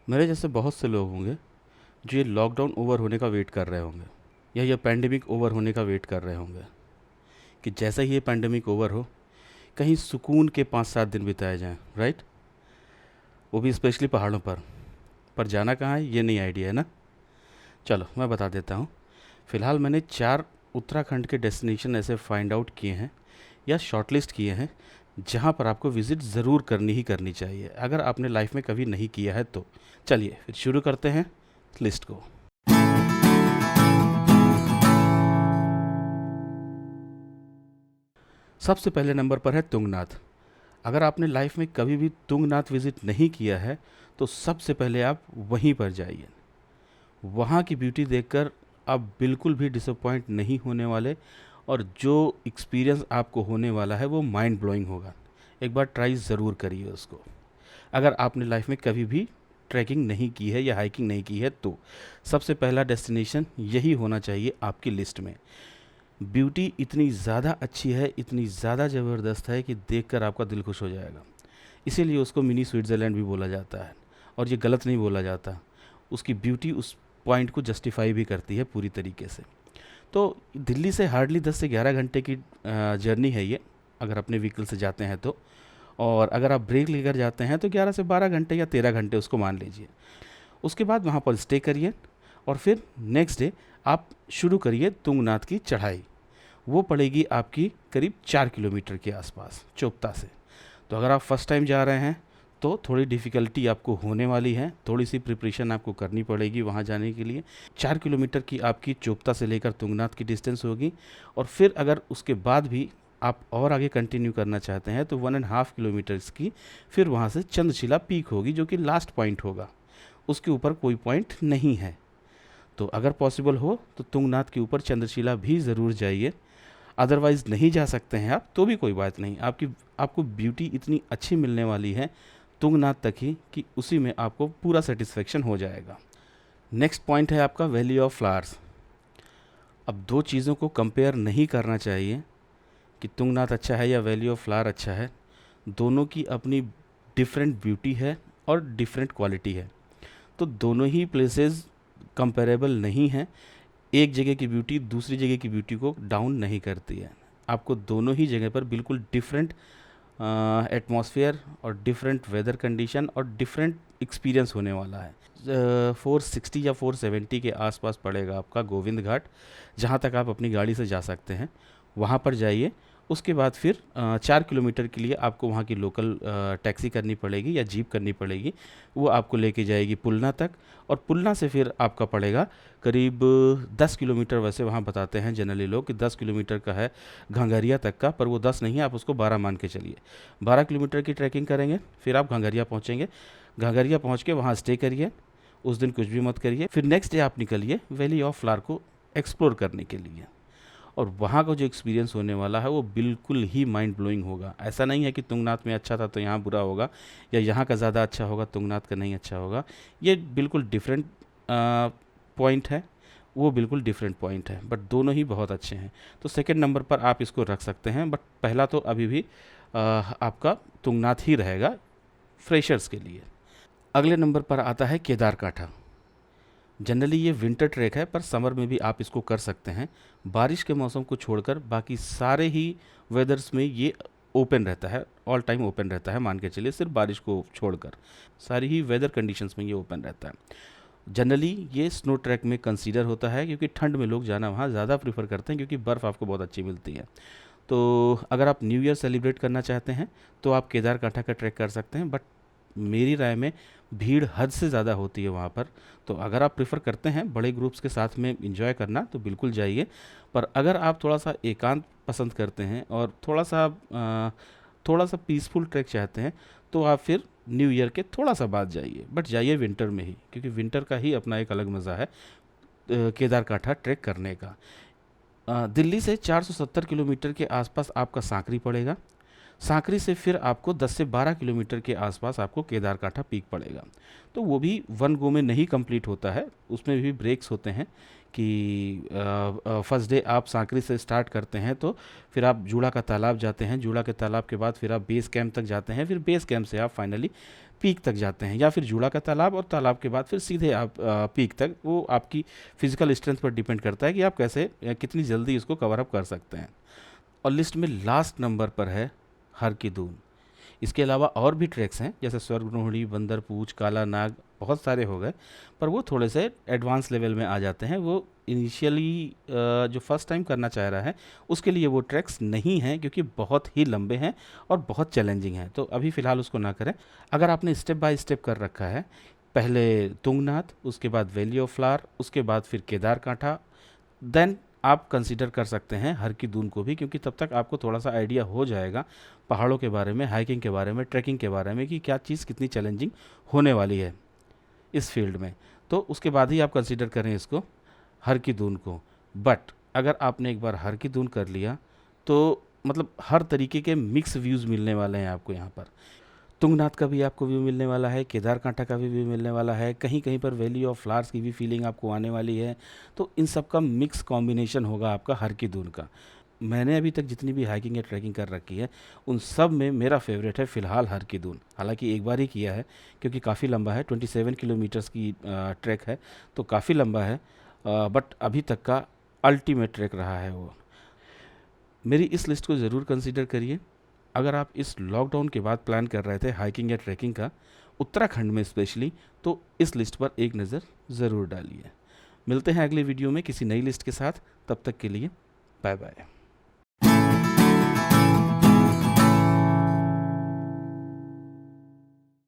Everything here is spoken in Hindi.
मेरे जैसे बहुत से लोग होंगे जो ये लॉकडाउन ओवर होने का वेट कर रहे होंगे, या ये पैंडेमिक ओवर होने का वेट कर रहे होंगे कि जैसा ही ये पैंडेमिक ओवर हो, कहीं सुकून के 5-7 दिन बिताए जाएं, राइट? वो भी स्पेशली पहाड़ों पर जाना कहाँ है ये नहीं आइडिया है ना। चलो मैं बता देता हूँ। फ़िलहाल मैंने 4 उत्तराखंड के डेस्टिनेशन ऐसे फाइंड आउट किए हैं या शॉर्टलिस्ट किए हैं, जहाँ पर आपको विज़िट ज़रूर करनी ही करनी चाहिए अगर आपने लाइफ में कभी नहीं किया है तो। चलिए फिर शुरू करते हैं लिस्ट को। सबसे पहले नंबर पर है तुंगनाथ। अगर आपने लाइफ में कभी भी तुंगनाथ विज़िट नहीं किया है तो सबसे पहले आप वहीं पर जाइए। वहाँ की ब्यूटी देखकर आप बिल्कुल भी डिसअपॉइंट नहीं होने वाले, और जो एक्सपीरियंस आपको होने वाला है वो माइंड ब्लोइंग होगा। एक बार ट्राई ज़रूर करिए उसको, अगर आपने लाइफ में कभी भी ट्रैकिंग नहीं की है या हाइकिंग नहीं की है तो। सबसे पहला डेस्टिनेशन यही होना चाहिए आपकी लिस्ट में। ब्यूटी इतनी ज़्यादा अच्छी है, इतनी ज़्यादा ज़बरदस्त है कि देखकर आपका दिल खुश हो जाएगा। इसीलिए उसको मिनी स्विट्ज़रलैंड भी बोला जाता है, और ये गलत नहीं बोला जाता। उसकी ब्यूटी उस पॉइंट को जस्टिफाई भी करती है पूरी तरीके से। तो दिल्ली से हार्डली 10 से 11 घंटे की जर्नी है ये, अगर अपने व्हीकल से जाते हैं तो। और अगर आप ब्रेक लेकर जाते हैं तो 11 से 12 घंटे या 13 घंटे उसको मान लीजिए। उसके बाद वहाँ पर स्टे करिए और फिर नेक्स्ट डे आप शुरू करिए तुंगनाथ की चढ़ाई। वो पड़ेगी आपकी करीब 4 किलोमीटर के आसपास चोपता से। तो अगर आप फर्स्ट टाइम जा रहे हैं तो थोड़ी डिफ़िकल्टी आपको होने वाली है, थोड़ी सी प्रिपरेशन आपको करनी पड़ेगी वहाँ जाने के लिए। 4 किलोमीटर की आपकी चोपता से लेकर तुंगनाथ की डिस्टेंस होगी। और फिर अगर उसके बाद भी आप और आगे कंटिन्यू करना चाहते हैं तो 1.5 किलोमीटर्स की फिर वहाँ से चंद्रशिला पीक होगी, जो कि लास्ट पॉइंट होगा। उसके ऊपर कोई पॉइंट नहीं है। तो अगर पॉसिबल हो तो तुंगनाथ के ऊपर चंद्रशिला भी ज़रूर जाइए। अदरवाइज़ नहीं जा सकते हैं आप तो भी कोई बात नहीं, आपको ब्यूटी इतनी अच्छी मिलने वाली है तुंगनाथ तक ही कि उसी में आपको पूरा सेटिस्फेक्शन हो जाएगा। नेक्स्ट पॉइंट है आपका वैली ऑफ फ्लावर्स। अब दो चीज़ों को कंपेयर नहीं करना चाहिए कि तुंगनाथ अच्छा है या वैली ऑफ फ्लावर अच्छा है। दोनों की अपनी डिफरेंट ब्यूटी है और डिफरेंट क्वालिटी है। तो दोनों ही प्लेसेस कंपेरेबल नहीं हैं। एक जगह की ब्यूटी दूसरी जगह की ब्यूटी को डाउन नहीं करती है। आपको दोनों ही जगह पर बिल्कुल डिफरेंट एटमॉस्फेयर और डिफरेंट वेदर कंडीशन और डिफरेंट एक्सपीरियंस होने वाला है। 460 या 470 के आसपास पड़ेगा आपका गोविंद घाट, जहाँ तक आप अपनी गाड़ी से जा सकते हैं। वहाँ पर जाइए। उसके बाद फिर 4 किलोमीटर के लिए आपको वहाँ की लोकल टैक्सी करनी पड़ेगी या जीप करनी पड़ेगी। वो आपको लेके जाएगी पुलना तक, और पुलना से फिर आपका पड़ेगा करीब 10 किलोमीटर। वैसे वहाँ बताते हैं जनरली लोग कि 10 किलोमीटर का है घांघरिया तक का, पर वो 10 नहीं है, आप उसको 12 मान के चलिए। 12 किलोमीटर की ट्रैकिंग करेंगे, फिर आप घांघरिया पहुँचेंगे। घांघरिया पहुँच के वहाँ स्टे करिए। उस दिन कुछ भी मत करिए। फिर नेक्स्ट डे आप निकलिए वैली ऑफ फ्लावर को एक्सप्लोर करने के लिए। और वहाँ का जो एक्सपीरियंस होने वाला है वो बिल्कुल ही माइंड ब्लोइंग होगा। ऐसा नहीं है कि तुंगनाथ में अच्छा था तो यहाँ बुरा होगा, या यहाँ का ज़्यादा अच्छा होगा तुंगनाथ का नहीं अच्छा होगा। ये बिल्कुल डिफरेंट पॉइंट है, वो बिल्कुल डिफरेंट पॉइंट है, बट दोनों ही बहुत अच्छे हैं। तो सेकंड नंबर पर आप इसको रख सकते हैं, बट पहला तो अभी भी आपका तुंगनाथ ही रहेगा फ्रेशर्स के लिए। अगले नंबर पर आता है केदारकाठा। जनरली ये विंटर ट्रैक है, पर समर में भी आप इसको कर सकते हैं। बारिश के मौसम को छोड़कर बाकी सारे ही वेदर्स में ये ओपन रहता है, ऑल टाइम ओपन रहता है। मान के चलिए सिर्फ बारिश को छोड़कर सारी ही वेदर कंडीशंस में ये ओपन रहता है। जनरली ये स्नो ट्रैक में कंसीडर होता है, क्योंकि ठंड में लोग जाना वहाँ ज़्यादा प्रीफर करते हैं, क्योंकि बर्फ़ आपको बहुत अच्छी मिलती है। तो अगर आप न्यू ईयर सेलिब्रेट करना चाहते हैं तो आप केदारकाठा का ट्रैक कर सकते हैं, बट मेरी राय में भीड़ हद से ज़्यादा होती है वहाँ पर। तो अगर आप प्रेफर करते हैं बड़े ग्रुप्स के साथ में एंजॉय करना तो बिल्कुल जाइए। पर अगर आप थोड़ा सा एकांत पसंद करते हैं और थोड़ा सा पीसफुल ट्रैक चाहते हैं तो आप फिर न्यू ईयर के थोड़ा सा बाद जाइए, बट जाइए विंटर में ही, क्योंकि विंटर का ही अपना एक अलग मज़ा है केदारकाठा ट्रैक करने का। दिल्ली से 470 किलोमीटर के आसपास आपका सांकरी पड़ेगा। सांकरी से फिर आपको 10 से 12 किलोमीटर के आसपास आपको केदारकाठा पीक पड़ेगा। तो वो भी वन गो में नहीं कंप्लीट होता है, उसमें भी ब्रेक्स होते हैं कि फर्स्ट डे आप सांकरी से स्टार्ट करते हैं तो फिर आप जूड़ा का तालाब जाते हैं, जूड़ा के तालाब के बाद फिर आप बेस कैंप तक जाते हैं, फिर बेस कैंप से आप फाइनली पीक तक जाते हैं, या फिर जूड़ा का तालाब और तालाब के बाद फिर सीधे आप पीक तक। वो आपकी फिजिकल स्ट्रेंथ पर डिपेंड करता है कि आप कैसे कितनी जल्दी इसको कवर अप कर सकते हैं। और लिस्ट में लास्ट नंबर पर है हर की दून। इसके अलावा और भी ट्रैक्स हैं जैसे स्वर्गरोहिणी, बंदरपूछ, काला नाग, बहुत सारे हो गए, पर वो थोड़े से एडवांस लेवल में आ जाते हैं। वो इनिशियली जो फर्स्ट टाइम करना चाह रहा है उसके लिए वो ट्रैक्स नहीं हैं, क्योंकि बहुत ही लंबे हैं और बहुत चैलेंजिंग हैं, तो अभी फ़िलहाल उसको ना करें। अगर आपने स्टेप बाय स्टेप कर रखा है, पहले तुंगनाथ, उसके बाद वैली ऑफ फ्लावर, उसके बाद फिर केदारकाठा, देन आप कंसीडर कर सकते हैं हर की दून को भी, क्योंकि तब तक आपको थोड़ा सा आइडिया हो जाएगा पहाड़ों के बारे में, हाइकिंग के बारे में, ट्रैकिंग के बारे में, कि क्या चीज़ कितनी चैलेंजिंग होने वाली है इस फील्ड में। तो उसके बाद ही आप कंसीडर करें इसको, हर की दून को। बट अगर आपने एक बार हर की दून कर लिया तो मतलब हर तरीके के मिक्स व्यूज़ मिलने वाले हैं आपको यहाँ पर। तुंगनाथ का भी आपको व्यू मिलने वाला है, केदारकांठा का भी व्यू मिलने वाला है, कहीं कहीं पर वैली ऑफ फ्लावर्स की भी फीलिंग आपको आने वाली है। तो इन सब का मिक्स कॉम्बिनेशन होगा आपका हर की दून का। मैंने अभी तक जितनी भी हाइकिंग या ट्रैकिंग कर रखी है उन सब में मेरा फेवरेट है फ़िलहाल हर की दून। हालांकि एक बार ही किया है क्योंकि काफ़ी लंबा है, 27 किलोमीटर्स की ट्रैक है, तो काफ़ी लंबा है, बट अभी तक का अल्टीमेट ट्रैक रहा है वो। मेरी इस लिस्ट को ज़रूर कंसीडर करिए। अगर आप इस लॉकडाउन के बाद प्लान कर रहे थे हाइकिंग या ट्रैकिंग का, उत्तराखंड में स्पेशली, तो इस लिस्ट पर एक नज़र ज़रूर डालिए। मिलते हैं अगले वीडियो में किसी नई लिस्ट के साथ, तब तक के लिए बाय बाय।